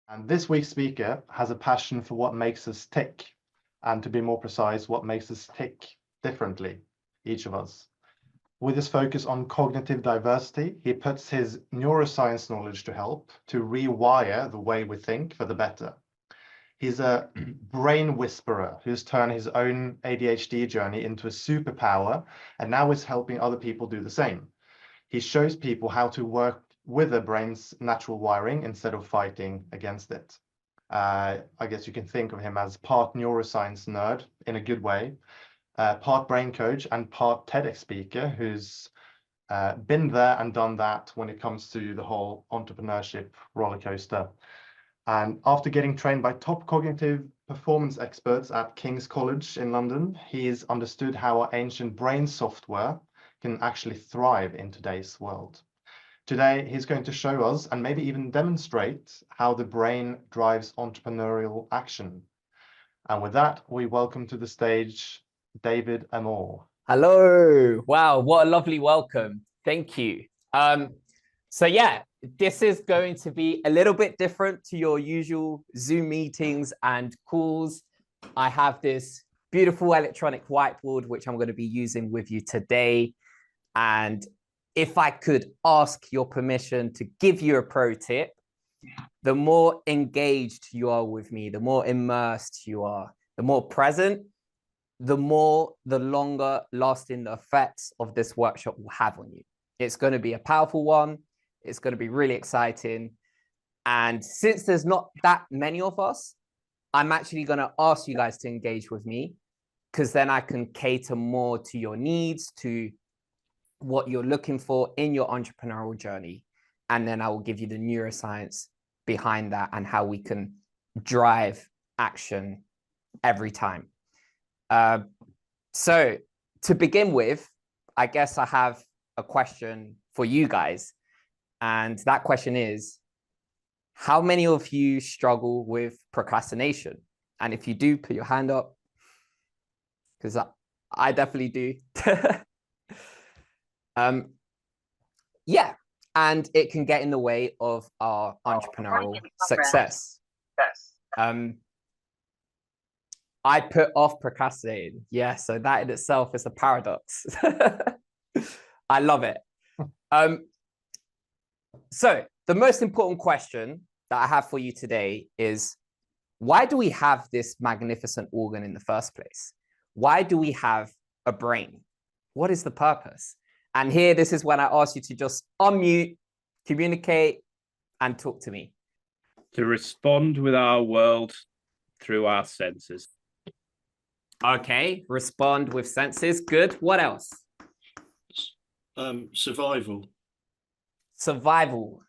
And this week's speaker has a passion for what makes us tick, and to be more precise, what makes us tick differently, each of us. With his focus on cognitive diversity, he puts his neuroscience knowledge to help to rewire the way we think for the better. He's a brain whisperer who's turned his own ADHD journey into a superpower and now is helping other people do the same. He shows people how to work with the brain's natural wiring instead of fighting against it. I guess you can think of him as part neuroscience nerd in a good way, part brain coach and part TEDx speaker who's been there and done that when it comes to the whole entrepreneurship roller coaster. And after getting trained by top cognitive performance experts at King's College in London, he's understood how our ancient brain software can actually thrive in today's world. Today, he's going to show us and maybe even demonstrate how the brain drives entrepreneurial action. And with that, we welcome to the stage, David Amor. Hello. Wow, what a lovely welcome. Thank you. So yeah, this is going to be a little bit different to your usual Zoom meetings and calls. I have this beautiful electronic whiteboard, which I'm going to be using with you today. And if I could ask your permission to give you a pro tip, the more engaged you are with me, the more immersed you are, the more present, the longer lasting the effects of this workshop will have on you. It's going to be a powerful one. It's going to be really exciting. And since there's not that many of us, I'm actually going to ask you guys to engage with me, because then I can cater more to your needs, to what you're looking for in your entrepreneurial journey. And then I will give you the neuroscience behind that and how we can drive action every time. So to begin with, I guess I have a question for you guys. And that question is, how many of you struggle with procrastination? And if you do, put your hand up, because I definitely do. Yeah, and it can get in the way of our entrepreneurial success. I put off procrastinating. Yeah, so that in itself is a paradox. I love it. So the most important question that I have for you today is, why do we have this magnificent organ in the first place? Why do we have a brain? What is the purpose? And here, this is when I ask you to just unmute, communicate, and talk to me. To respond with our world through our senses. Okay, respond with senses. Good. What else? Survival. Survival.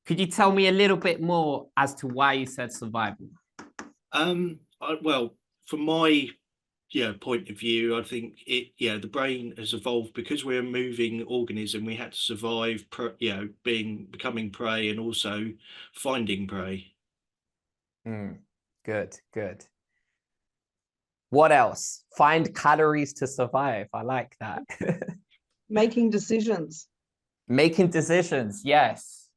Could you tell me a little bit more as to why you said survival? Well, from my point of view, I think the brain has evolved because we're a moving organism. We had to survive, becoming prey and also finding prey. Good, good. What else? Find calories to survive. I like that. Making decisions. Making decisions, yes.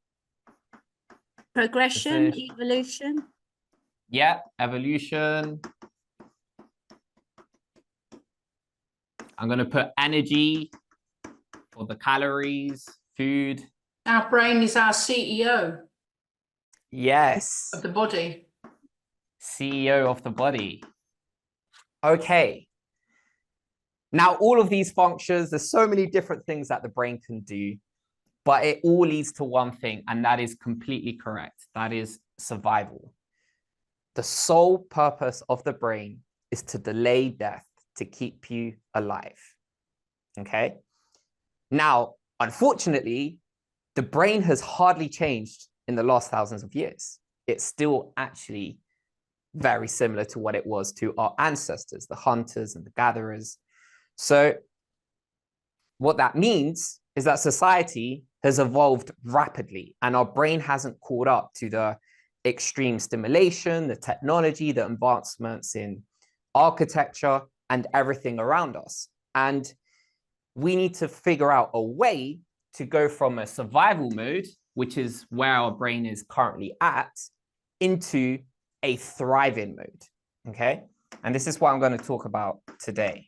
Progression, evolution. Yeah, evolution. I'm going to put energy for the calories, food. Our brain is our CEO. Yes. Of the body. CEO of the body. Okay. Now, all of these functions, there's so many different things that the brain can do, but it all leads to one thing, and that is completely correct. That is survival. The sole purpose of the brain is to delay death, to keep you alive. Okay. Now, unfortunately, the brain has hardly changed in the last thousands of years. It's still actually very similar to what it was to our ancestors, the hunters and the gatherers. So what that means is that society has evolved rapidly and our brain hasn't caught up to the extreme stimulation, the technology, the advancements in architecture and everything around us. And we need to figure out a way to go from a survival mode which is where our brain is currently at, into a thriving mode, okay? And this is what I'm going to talk about today.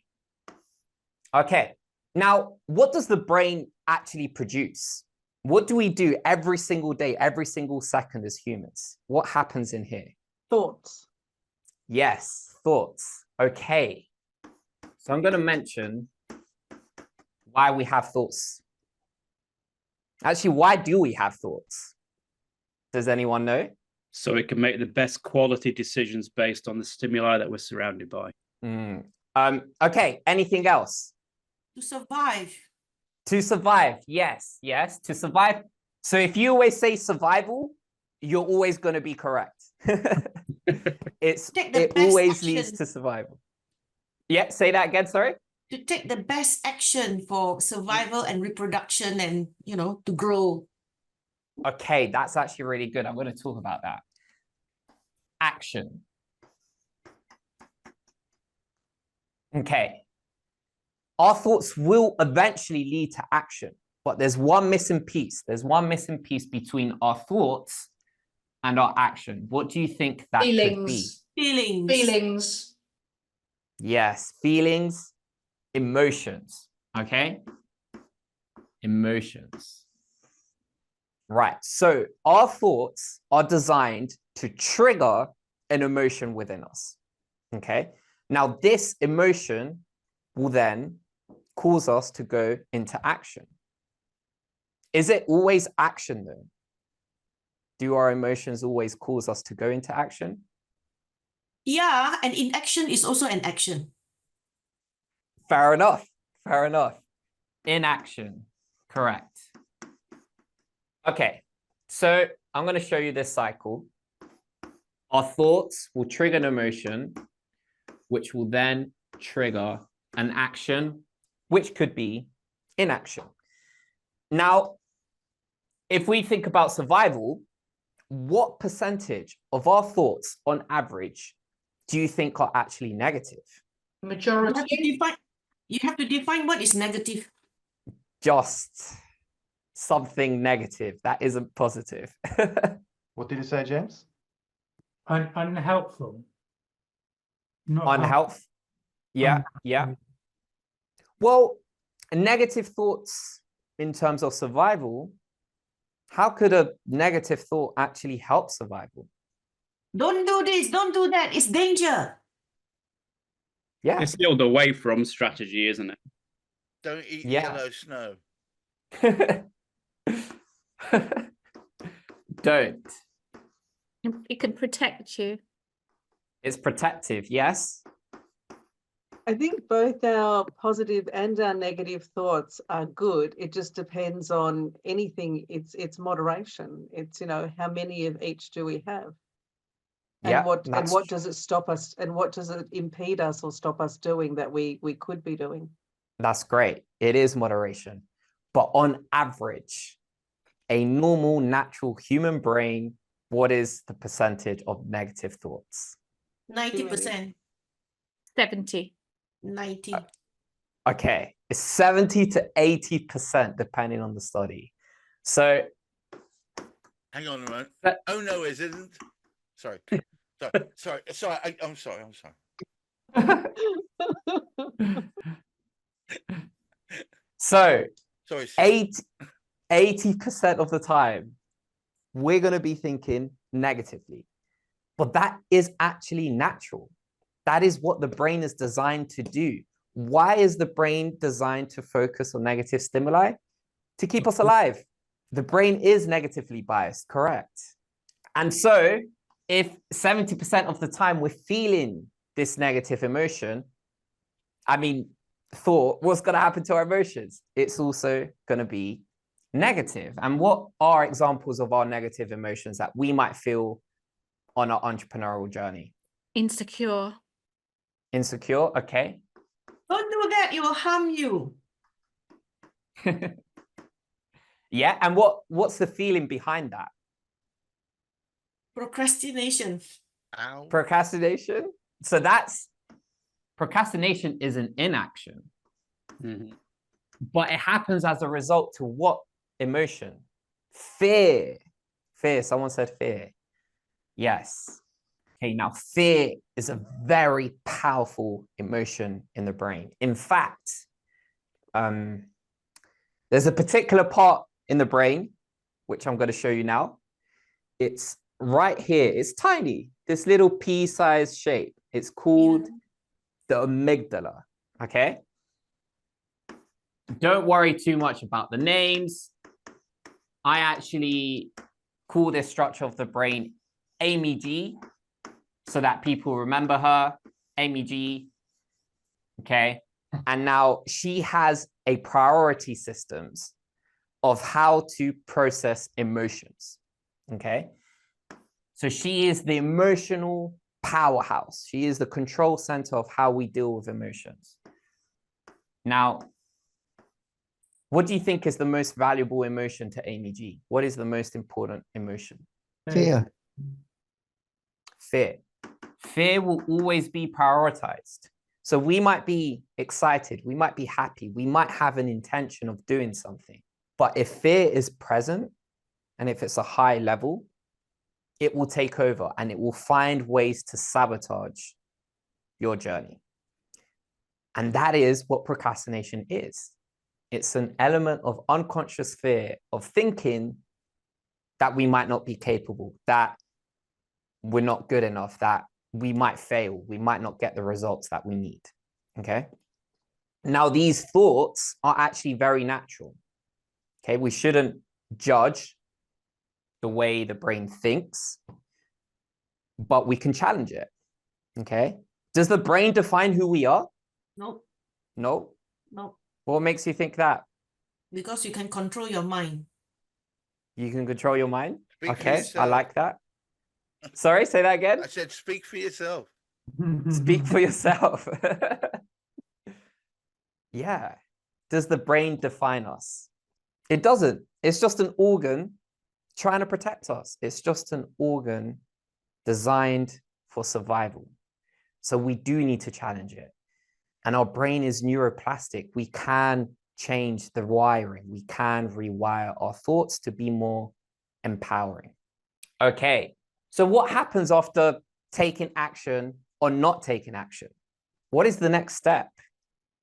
Okay, now, what does the brain actually produce? What do we do every single day, every single second as humans? What happens in here? Thoughts. Yes, thoughts. Okay. So I'm going to mention why we have thoughts. Actually, why do we have thoughts? Does anyone know? So we can make the best quality decisions based on the stimuli that we're surrounded by. Okay, anything else? To survive. To survive, yes, yes, to survive. So if you always say survival, you're always going to be correct. It always leads to survival. Yeah, say that again, sorry. To take the best action for survival and reproduction and, to grow. Okay, that's actually really good. I'm going to talk about that. Action. Okay. Our thoughts will eventually lead to action, but there's one missing piece. There's one missing piece between our thoughts and our action. What do you think that could be? Feelings. Feelings. Yes, feelings, emotions, okay? Emotions. Right, so our thoughts are designed to trigger an emotion within us, okay? Now, this emotion will then cause us to go into action. Is it always action though? Do our emotions always cause us to go into action? Yeah, and inaction is also an action. Fair enough, fair enough. Inaction, correct. Okay, so I'm going to show you this cycle. Our thoughts will trigger an emotion, which will then trigger an action, which could be inaction. Now, if we think about survival, what percentage of our thoughts on average do you think are actually negative? Majority. You have to define what is negative. Just something negative that isn't positive. What did you say, James? Unhelpful. Not Unhealth. Yeah, yeah. Well, negative thoughts in terms of survival, how could a negative thought actually help survival? Don't do this, don't do that. It's danger. Yeah. It's the old away from strategy, isn't it? Don't eat Yeah. yellow snow. Don't. It can protect you. It's protective, yes. I think both our positive and our negative thoughts are good. It just depends on anything. It's moderation. It's, how many of each do we have? And Yeah, what that's does it stop us, and what does it impede us or stop us doing that we could be doing? That's great. It is moderation. But on average, a normal, natural human brain, what is the percentage of negative thoughts? 90%. 70. 90. Okay, it's 70 to 80%, depending on the study. So, Hang on a moment. But- Oh no, it isn't. Sorry. Sorry. I'm sorry. so Sorry. 80% of the time, we're going to be thinking negatively. But that is actually natural. That is what the brain is designed to do. Why is the brain designed to focus on negative stimuli? To keep us alive. The brain is negatively biased, correct? And so if 70% of the time we're feeling this negative emotion, thought, what's going to happen to our emotions? It's also going to be negative. And what are examples of our negative emotions that we might feel on our entrepreneurial journey? Insecure. Insecure, okay. Don't do that, it will harm you. Yeah, and what's the feeling behind that? Procrastination. Ow. Procrastination. So procrastination is an inaction, Mm-hmm. but it happens as a result to what emotion? Fear. Fear. Someone said fear. Yes. Okay, now fear is a very powerful emotion in the brain. In fact, there's a particular part in the brain, which I'm going to show you now. It's right here. It's tiny, this little pea-sized shape. It's called the amygdala, okay? Don't worry too much about the names. I actually call this structure of the brain Amy G, so that people remember her, Amy G, okay? And now she has a priority systems of how to process emotions, okay? So she is the emotional powerhouse. She is the control center of how we deal with emotions. Now, what do you think is the most valuable emotion to Amy G? What is the most important emotion? Fear. Fear. Fear will always be prioritized. So we might be excited, we might be happy, we might have an intention of doing something. But if fear is present, and if it's a high level, it will take over and it will find ways to sabotage your journey. And that is what procrastination is. It's an element of unconscious fear of thinking that we might not be capable, that we're not good enough, that we might fail, we might not get the results that we need, okay? Now, these thoughts are actually very natural, okay? We shouldn't judge the way the brain thinks, but we can challenge it, okay? Does the brain define who we are? No, No. no, What makes you think that? because you can control your mind. You can control your mind? Speak for Okay, I yourself. like that. Sorry, say that again. I said, speak for yourself. Speak for yourself. Yeah. Does the brain define us? It doesn't. It's just an organ trying to protect us. It's just an organ designed for survival. So we do need to challenge it. And our brain is neuroplastic. We can change the wiring. We can rewire our thoughts to be more empowering. Okay. So what happens after taking action or not taking action? What is the next step?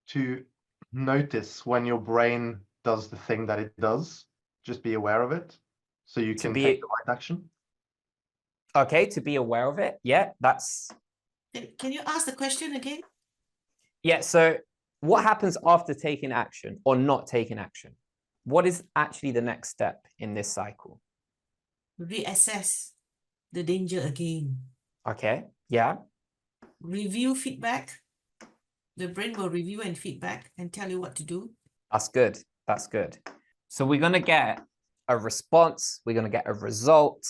To notice when your brain does the thing that it does, just be aware of it so you can take the right action. Okay, to be aware of it. Yeah, that's... Can you ask the question again? Yeah, so what happens after taking action or not taking action? What is actually the next step in this cycle? Reassess the danger again. Okay, yeah. Review feedback. The brain will review and feedback and tell you what to do. That's good. That's good. So we're going to get a response. We're going to get a result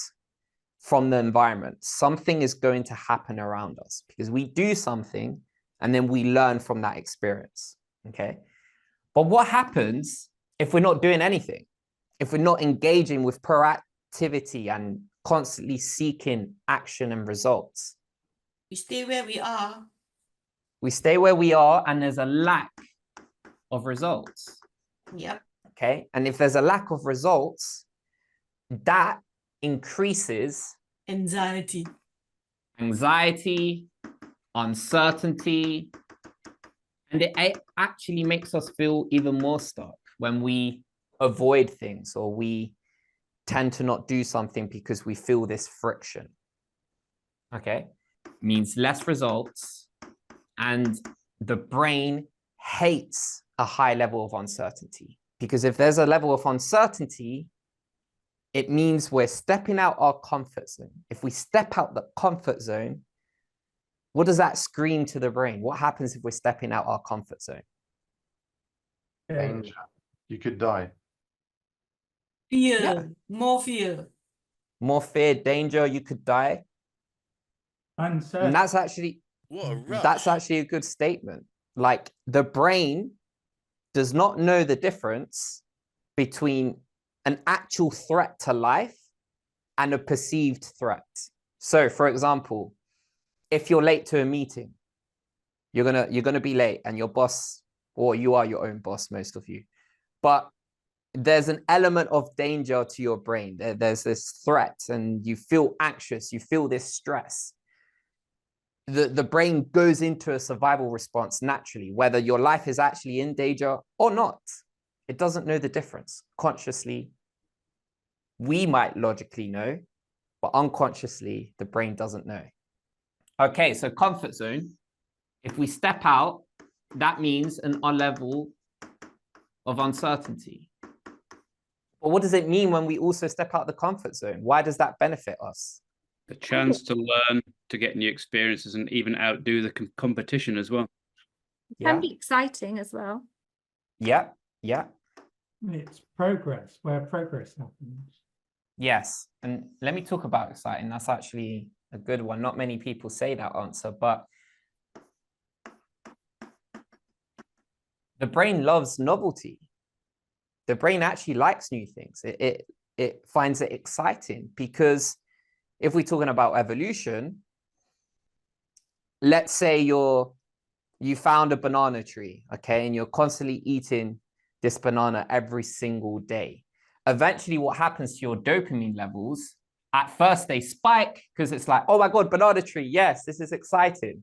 from the environment. Something is going to happen around us because we do something and then we learn from that experience. Okay. But what happens if we're not doing anything? If we're not engaging with proactivity and constantly seeking action and results? We stay where we are. We stay where we are and there's a lack of results. Yep. Okay. And if there's a lack of results, that increases anxiety, uncertainty, and it actually makes us feel even more stuck when we avoid things or we tend to not do something because we feel this friction. Okay. Means less results, and the brain hates a high level of uncertainty, because if there's a level of uncertainty, it means we're stepping out our comfort zone. If we step out the comfort zone, what does that scream to the brain? What happens if we're stepping out our comfort zone? Danger. You could die. Fear, Yeah. more fear. More fear, danger, you could die. And that's actually, What a rush. that's actually a good statement. Like, the brain does not know the difference between an actual threat to life and a perceived threat. So, for example, if you're late to a meeting, you're gonna be late, and your boss, or you are your own boss, most of you, but there's an element of danger to your brain. There's this threat and you feel anxious, you feel this stress. The brain goes into a survival response naturally, whether your life is actually in danger or not. It doesn't know the difference. Consciously, we might logically know, but unconsciously, the brain doesn't know. Okay, so comfort zone. If we step out, that means a level of uncertainty. But what does it mean when we also step out the comfort zone? Why does that benefit us? The chance to learn, to get new experiences, and even outdo the competition as well. It can be exciting as well. Yeah, yeah. It's progress, where progress happens. Yes, and let me talk about exciting. That's actually a good one. Not many people say that answer, but the brain loves novelty. The brain actually likes new things. It finds it exciting because if we're talking about evolution, let's say you found a banana tree, okay, and you're constantly eating this banana every single day. Eventually, what happens to your dopamine levels, at first they spike because it's like, oh my God, banana tree, yes, this is exciting.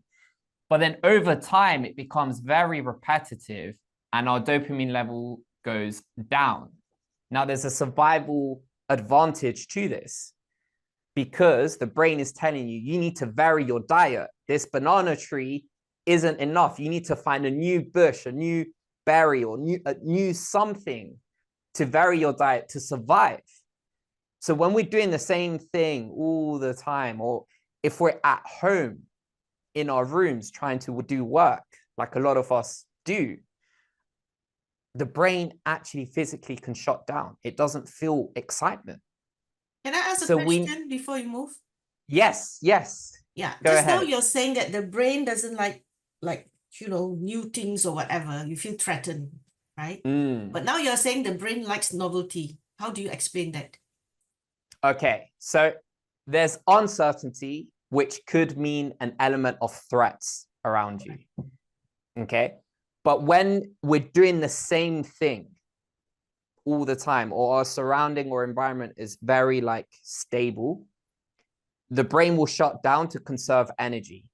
But then over time, it becomes very repetitive and our dopamine level goes down. Now, there's a survival advantage to this because the brain is telling you, you need to vary your diet. This banana tree isn't enough. You need to find a new bush, a new berry, or a new something to vary your diet to survive. So when we're doing the same thing all the time, or if we're at home in our rooms trying to do work, like a lot of us do, the brain actually physically can shut down. It doesn't feel excitement. Can I ask a question before you move? Yes, yes. Yeah, Go just now ahead. you're saying that the brain doesn't like new things or whatever. You feel threatened, right? But now you're saying the brain likes novelty. How do you explain that? Okay, so there's uncertainty, which could mean an element of threats around you. Okay, but when we're doing the same thing all the time, or our surrounding or environment is very stable, the brain will shut down to conserve energy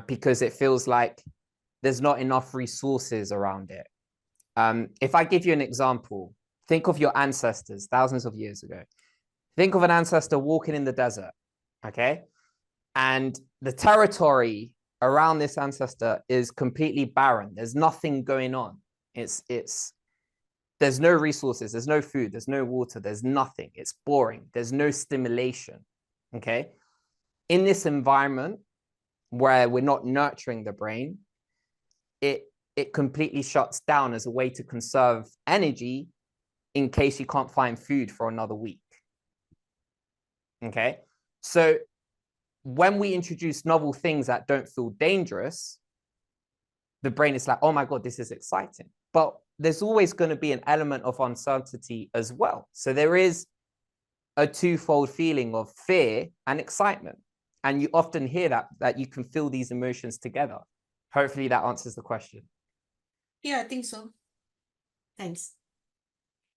because it feels like there's not enough resources around it. If I give you an example, think of your ancestors thousands of years ago. Think of an ancestor walking in the desert, okay? And the territory around this ancestor is completely barren. There's nothing going on. There's no resources, there's no food, there's no water, there's nothing. It's boring. There's no stimulation, okay? In this environment where we're not nurturing the brain, it completely shuts down as a way to conserve energy in case you can't find food for another week. Okay, so when we introduce novel things that don't feel dangerous, the brain is like, oh my God, this is exciting. But there's always going to be an element of uncertainty as well. So there is a twofold feeling of fear and excitement. And you often hear that you can feel these emotions together. Hopefully that answers the question. Yeah, I think so. Thanks.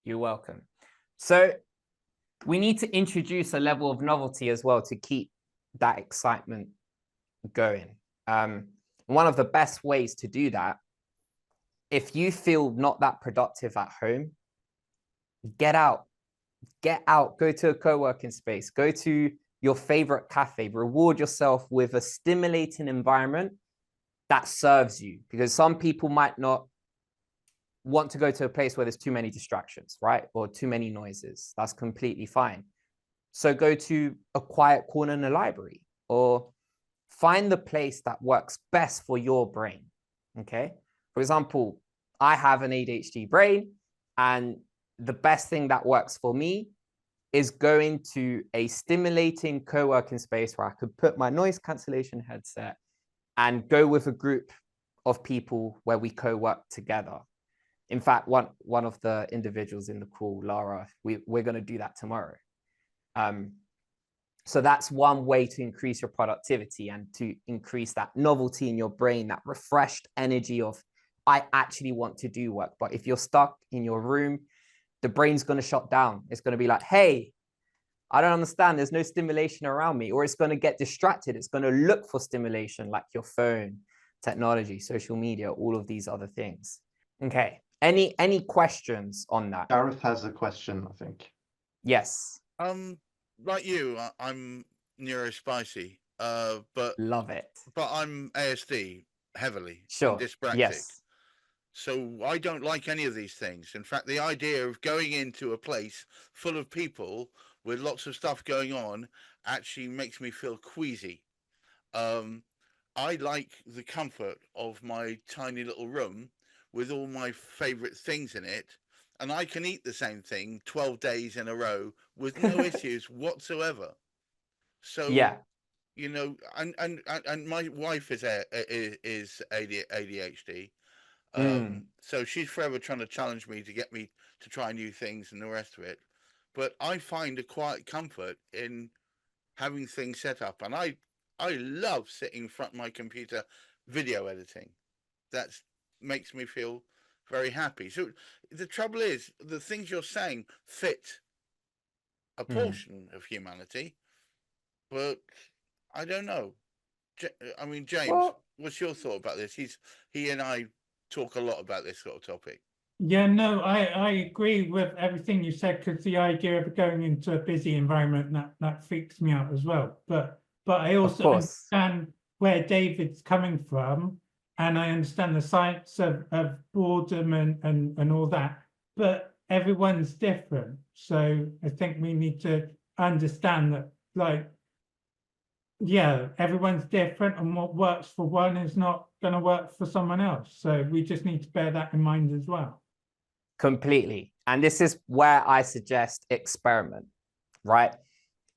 You're welcome. So we need to introduce a level of novelty as well to keep that excitement going. One of the best ways to do that, if you feel not that productive at home, get out, go to a co-working space, go to your favorite cafe, reward yourself with a stimulating environment that serves you, because some people might not want to go to a place where there's too many distractions, right? Or too many noises. That's completely fine. So go to a quiet corner in a library or find the place that works best for your brain, okay? For example, I have an ADHD brain, and the best thing that works for me is going to a stimulating co-working space where I could put my noise cancellation headset and go with a group of people where we co-work together. In fact, one of the individuals in the call, Lara, we're going to do that tomorrow. So that's one way to increase your productivity and to increase that novelty in your brain, that refreshed energy of, I actually want to do work. But if you're stuck in your room the brain's going to shut down. It's going to be like, hey, I don't understand. There's no stimulation around me. Or it's going to get distracted. It's going to look for stimulation like your phone, technology, social media, all of these other things. Okay. Any questions on that? Gareth has a question, I think. Yes. Like you, I'm neurospicy, but love it. But I'm ASD heavily. Sure. And dyspraxic. Yes. So I don't like any of these things. In fact, the idea of going into a place full of people with lots of stuff going on actually makes me feel queasy. I like the comfort of my tiny little room with all my favorite things in it, and I can eat the same thing 12 days in a row with no issues whatsoever. So yeah, you know, and my wife is ADHD. So she's forever trying to challenge me to get me to try new things and the rest of it. But I find a quiet comfort in having things set up, and I love sitting in front of my computer video editing. That makes me feel very happy. So the trouble is, the things you're saying fit a portion of humanity, but I don't know. I mean, James, what's your thought about this? He and I talk a lot about this sort of topic. Yeah, no, I agree with everything you said, because the idea of going into a busy environment, that freaks me out as well. But I also understand where David's coming from, and I understand the science of boredom and all that, but everyone's different. So I think we need to understand that, like, yeah, everyone's different, and what works for one is not going to work for someone else. So we just need to bear that in mind as well. Completely. And this is where I suggest experiment, right?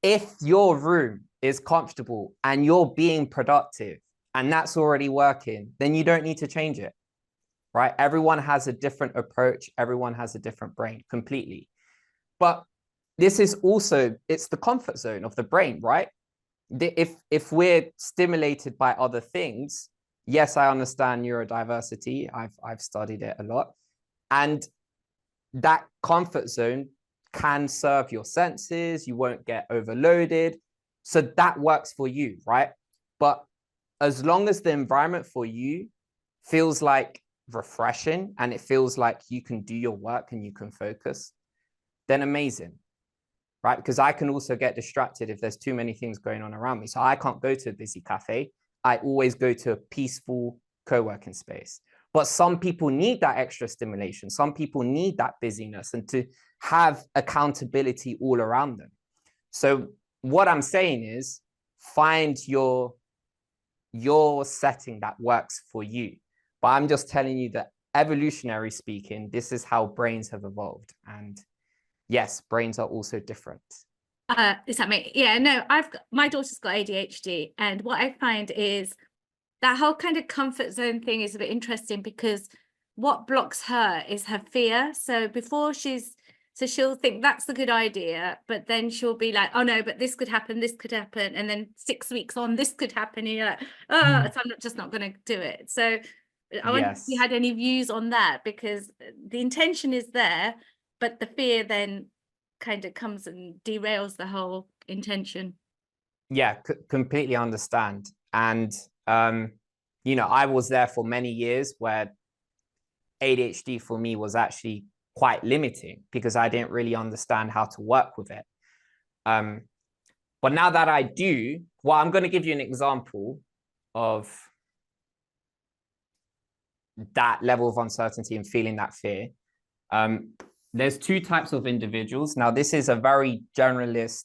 If your room is comfortable and you're being productive and that's already working, then you don't need to change it, right? Everyone has a different approach. Everyone has a different brain, completely. But this is also, it's the comfort zone of the brain, right? If we're stimulated by other things, yes, I understand neurodiversity. I've studied it a lot. And that comfort zone can serve your senses. You won't get overloaded. So that works for you, right? But as long as the environment for you feels like refreshing and it feels like you can do your work and you can focus, then amazing, right? Because I can also get distracted if there's too many things going on around me. So I can't go to a busy cafe. I always go to a peaceful co-working space. But some people need that extra stimulation. Some people need that busyness and to have accountability all around them. So what I'm saying is find your setting that works for you. But I'm just telling you that evolutionary speaking, this is how brains have evolved. And yes, brains are also different. Is that me? Yeah, no, my daughter's got ADHD. And what I find is that whole kind of comfort zone thing is a bit interesting, because what blocks her is her fear. So she'll think that's a good idea, but then she'll be like, oh no, but this could happen. And then 6 weeks on, this could happen. And you're like, oh, so I'm just not going to do it. So I wonder if you had any views on that, because the intention is there, but the fear then kind of comes and derails the whole intention. Yeah, completely understand. And you know, I was there for many years where ADHD for me was actually quite limiting because I didn't really understand how to work with it. But now that I do, well, I'm going to give you an example of that level of uncertainty and feeling that fear. There's two types of individuals. Now, this is a very generalist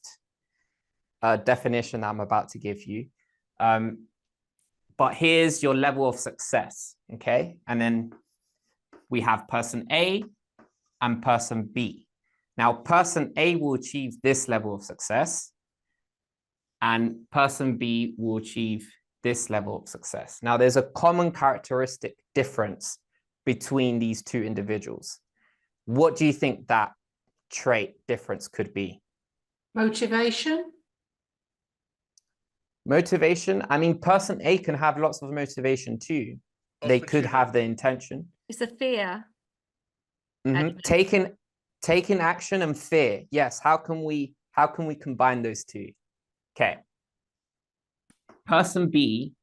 definition that I'm about to give you. But here's your level of success, okay? And then we have person A and person B. Now, person A will achieve this level of success, and person B will achieve this level of success. Now, there's a common characteristic difference between these two individuals. What do you think that trait difference could be? Motivation. Motivation. I mean, person A can have lots of motivation too. They could have the intention. It's a fear. Taking Taking action and fear. Yes. How can we combine those two? Okay. Person B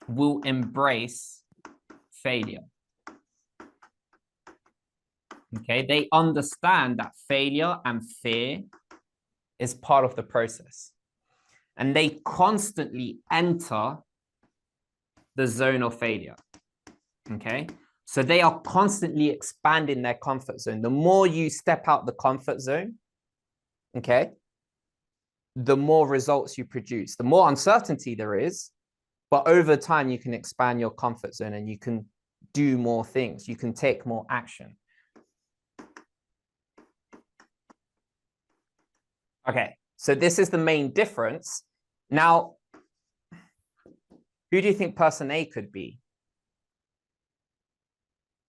will embrace failure. Okay, they understand that failure and fear is part of the process. And they constantly enter the zone of failure. Okay, so they are constantly expanding their comfort zone. The more you step out the comfort zone, okay, the more results you produce, the more uncertainty there is. But over time, you can expand your comfort zone and you can do more things. You can take more action. Okay, so this is the main difference. Now, who do you think person A could be?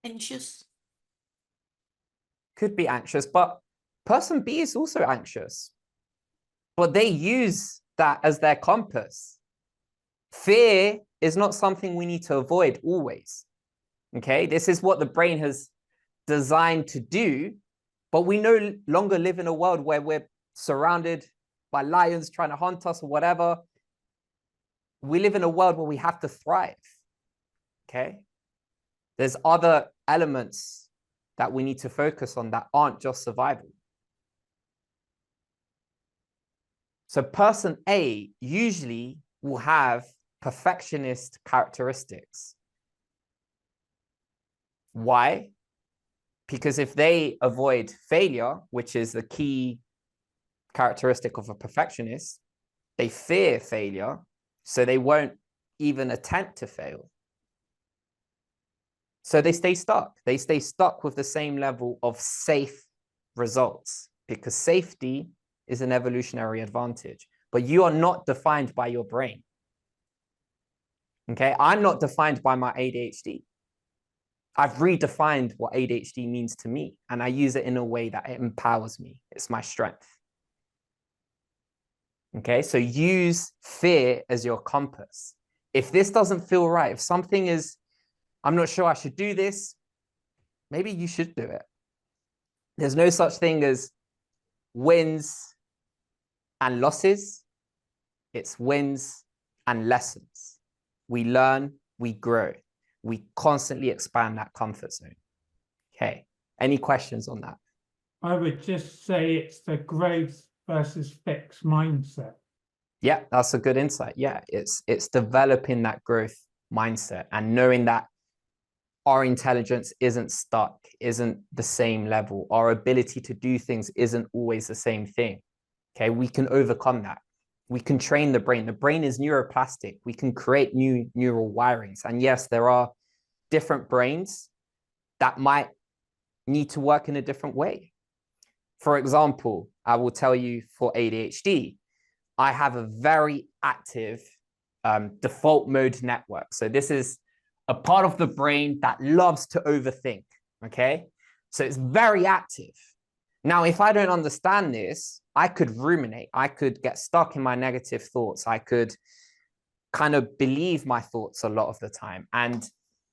Anxious. Could be anxious, but person B is also anxious. But they use that as their compass. Fear is not something we need to avoid always. Okay, this is what the brain has designed to do, but we no longer live in a world where we're surrounded by lions trying to hunt us or whatever. We live in a world where we have to thrive. Okay, there's other elements that we need to focus on that aren't just survival. So person A usually will have perfectionist characteristics. Why? Because if they avoid failure, which is the key characteristic of a perfectionist, they fear failure, so they won't even attempt to fail. So they stay stuck. They stay stuck with the same level of safe results because safety is an evolutionary advantage. But you are not defined by your brain. Okay, I'm not defined by my ADHD. I've redefined what ADHD means to me, and I use it in a way that it empowers me. It's my strength. Okay, so use fear as your compass. If this doesn't feel right, if something is, I'm not sure I should do this, maybe you should do it. There's no such thing as wins and losses. It's wins and lessons. We learn, we grow. We constantly expand that comfort zone. Okay, any questions on that? I would just say it's the growth versus fixed mindset. Yeah, that's a good insight. Yeah, it's developing that growth mindset and knowing that our intelligence isn't stuck, isn't the same level. Our ability to do things isn't always the same thing. Okay, we can overcome that. We can train the brain. The brain is neuroplastic. We can create new neural wirings. And yes, there are different brains that might need to work in a different way. For example, I will tell you for ADHD, I have a very active default mode network. So this is a part of the brain that loves to overthink, okay? So it's very active. Now, if I don't understand this, I could ruminate. I could get stuck in my negative thoughts. I could kind of believe my thoughts a lot of the time. And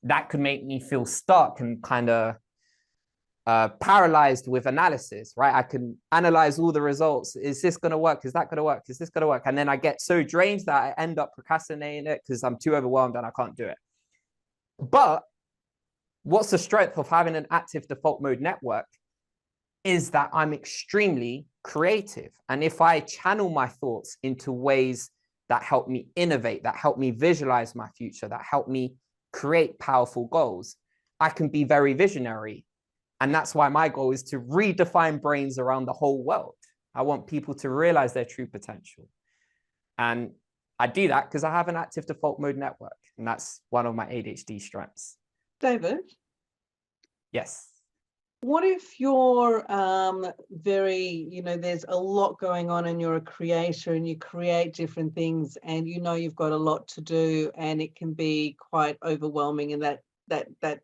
that could make me feel stuck and kind of paralyzed with analysis, right? I can analyze all the results. Is this going to work? Is that going to work? Is this going to work? And then I get so drained that I end up procrastinating it because I'm too overwhelmed and I can't do it. But what's the strength of having an active default mode network is that I'm extremely creative. And if I channel my thoughts into ways that help me innovate, that help me visualize my future, that help me create powerful goals, I can be very visionary. And that's why my goal is to redefine brains around the whole world. I want people to realize their true potential. And I do that because I have an active default mode network. And that's one of my ADHD strengths. David? Yes. What if you're very, there's a lot going on and you're a creator and you create different things and you've got a lot to do and it can be quite overwhelming and that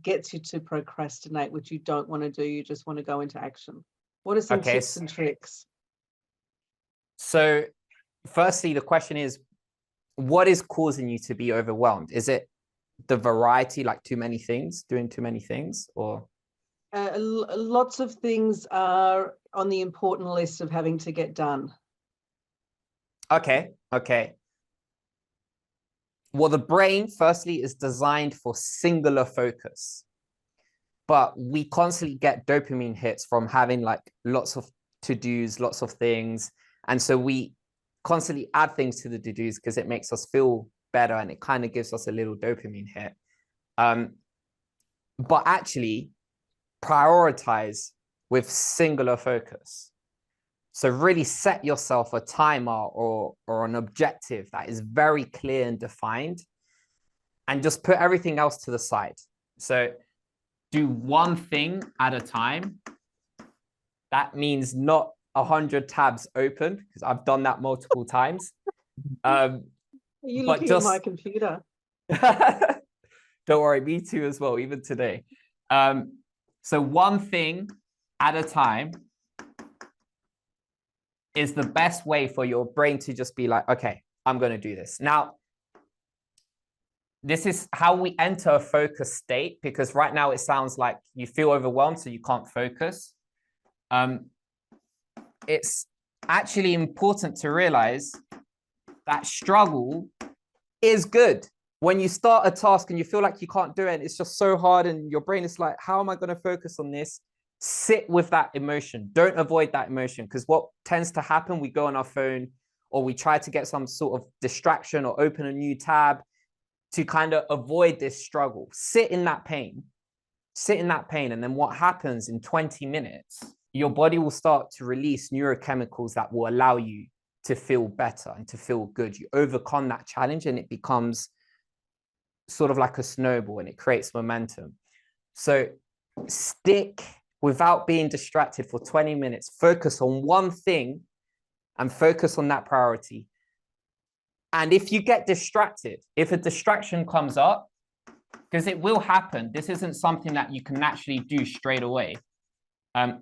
gets you to procrastinate, which you don't want to do. You just want to go into action. What are some tips and tricks? So firstly, the question is, what is causing you to be overwhelmed? Is it the variety, like too many things, doing too many things, or? Lots of things are on the important list of having to get done. Okay. Well, the brain, firstly, is designed for singular focus, but we constantly get dopamine hits from having like lots of to-dos, lots of things. And so we constantly add things to the to-dos because it makes us feel better and it kind of gives us a little dopamine hit. But actually prioritize with singular focus. So really set yourself a timer or an objective that is very clear and defined, and just put everything else to the side. So do one thing at a time. That means not 100 tabs open, because I've done that multiple times. Are you looking at my computer? Don't worry, me too as well, even today. So one thing at a time is the best way for your brain to just be like, okay, I'm going to do this. Now, this is how we enter a focus state, because right now it sounds like you feel overwhelmed, so you can't focus. It's actually important to realize that struggle is good. When you start a task and you feel like you can't do it, and it's just so hard, and your brain is like, how am I going to focus on this? Sit with that emotion. Don't avoid that emotion, because what tends to happen, we go on our phone or we try to get some sort of distraction or open a new tab to kind of avoid this struggle. Sit in that pain. Sit in that pain. And then what happens in 20 minutes, your body will start to release neurochemicals that will allow you to feel better and to feel good. You overcome that challenge and it becomes sort of like a snowball and it creates momentum. So stick without being distracted for 20 minutes. Focus on one thing and focus on that priority. And if you get distracted, if a distraction comes up, because it will happen, this isn't something that you can naturally do straight away.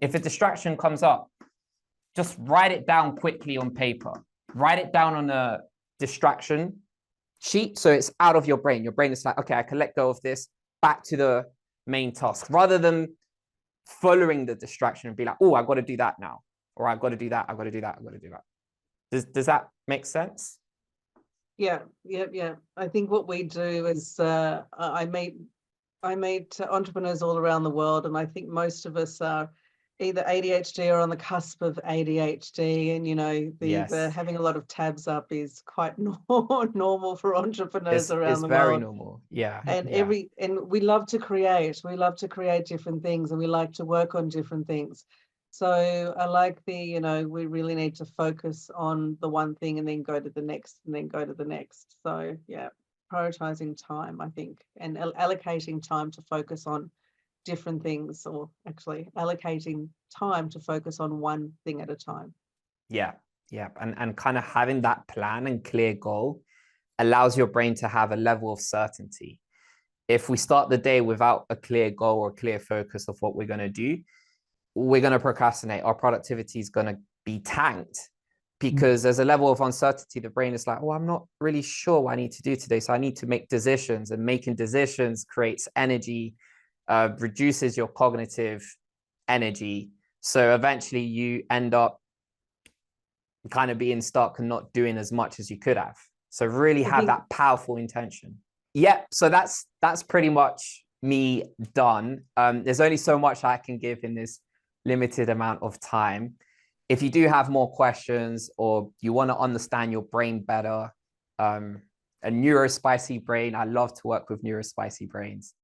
If a distraction comes up, just write it down quickly on paper. Write it down on a distraction sheet so it's out of your brain. Your brain is like, okay, I can let go of this, back to the main task, rather than following the distraction and be like, oh, I've got to do that now, or I've got to do that, I've got to do that, I've got to do that. Does that make sense? Yeah. I think what we do is I meet entrepreneurs all around the world, and I think most of us are either ADHD or on the cusp of ADHD, and the having a lot of tabs up is quite normal for entrepreneurs around the world. It's very normal. Yeah. And we love to create. We love to create different things, and we like to work on different things. So I like we really need to focus on the one thing and then go to the next and then go to the next. So yeah, prioritizing time, I think, and allocating time to focus on different things, or actually allocating time to focus on one thing at a time. Yeah. And kind of having that plan and clear goal allows your brain to have a level of certainty. If we start the day without a clear goal or clear focus of what we're going to do, we're going to procrastinate. Our productivity is going to be tanked because there's a level of uncertainty. The brain is like, oh, I'm not really sure what I need to do today. So I need to make decisions, and making decisions creates energy, reduces your cognitive energy. So eventually you end up kind of being stuck and not doing as much as you could have. So really have that powerful intention. Yeah. So that's pretty much me done. There's only so much I can give in this limited amount of time. If you do have more questions, or you want to understand your brain better, a neurospicy brain, I love to work with neurospicy brains.